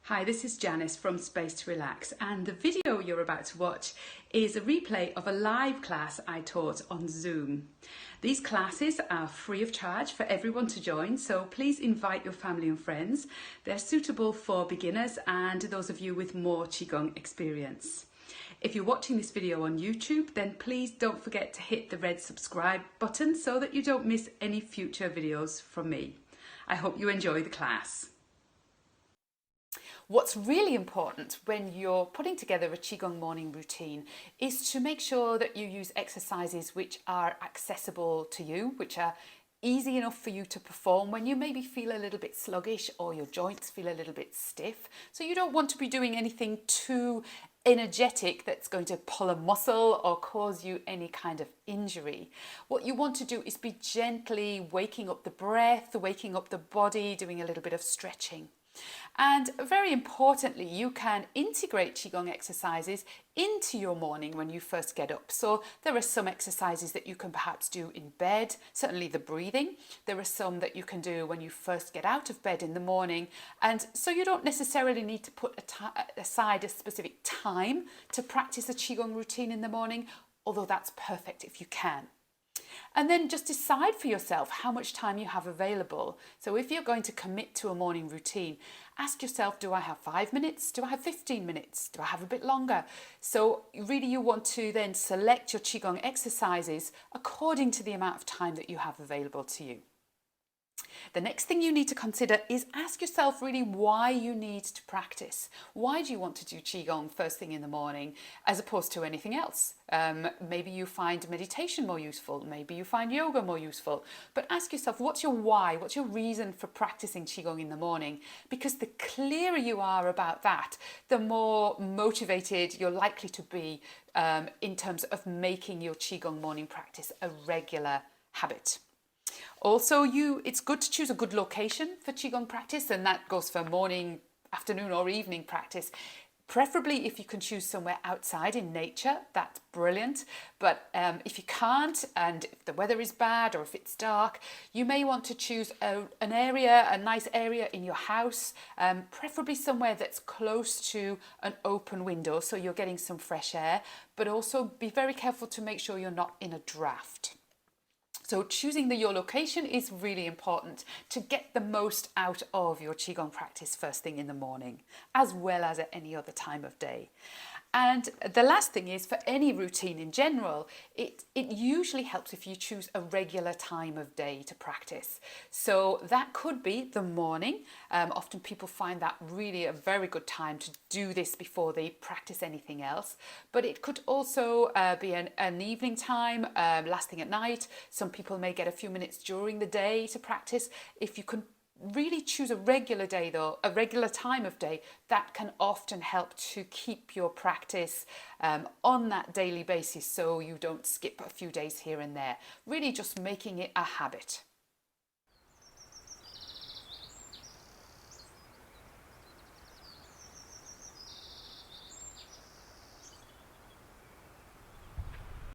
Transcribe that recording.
Hi, this is Janice from Space to Relax, and the video you're about to watch is a replay of a live class I taught on Zoom. These classes are free of charge for everyone to join, so please invite your family and friends. They're suitable for beginners and those of you with more Qigong experience. If you're watching this video on YouTube, then please don't forget to hit the red subscribe button so that you don't miss any future videos from me. I hope you enjoy the class. What's really important when you're putting together a Qigong morning routine is to make sure that you use exercises which are accessible to you, which are easy enough for you to perform when you maybe feel a little bit sluggish or your joints feel a little bit stiff. So you don't want to be doing anything too energetic that's going to pull a muscle or cause you any kind of injury. What you want to do is be gently waking up the breath, waking up the body, doing a little bit of stretching. And very importantly, you can integrate Qigong exercises into your morning when you first get up. So there are some exercises that you can perhaps do in bed, certainly the breathing. There are some that you can do when you first get out of bed in the morning. And so you don't necessarily need to put aside a specific time to practice a Qigong routine in the morning, although that's perfect if you can. And then just decide for yourself how much time you have available. So if you're going to commit to a morning routine, ask yourself, do I have 5 minutes? Do I have 15 minutes? Do I have a bit longer? So really you want to then select your Qigong exercises according to the amount of time that you have available to you. The next thing you need to consider is ask yourself really why you need to practice. Why do you want to do Qigong first thing in the morning as opposed to anything else? Maybe you find meditation more useful, maybe you find yoga more useful, but ask yourself, what's your why? What's your reason for practicing Qigong in the morning? Because the clearer you are about that, the more motivated you're likely to be in terms of making your Qigong morning practice a regular habit. Also, it's good to choose a good location for Qigong practice, and that goes for morning, afternoon or evening practice. Preferably if you can choose somewhere outside in nature, that's brilliant. But if you can't, and if the weather is bad or if it's dark, you may want to choose a nice area in your house, preferably somewhere that's close to an open window so you're getting some fresh air, but also be very careful to make sure you're not in a draft. So choosing your location is really important to get the most out of your Qigong practice first thing in the morning, as well as at any other time of day. And the last thing is, for any routine in general, it usually helps if you choose a regular time of day to practice. So that could be the morning. Often people find that really a very good time to do this before they practice anything else. But it could also be an evening time, last thing at night. Some people may get a few minutes during the day to practice. If you can really choose a regular day though, a regular time of day, that can often help to keep your practice on that daily basis so you don't skip a few days here and there. Really just making it a habit.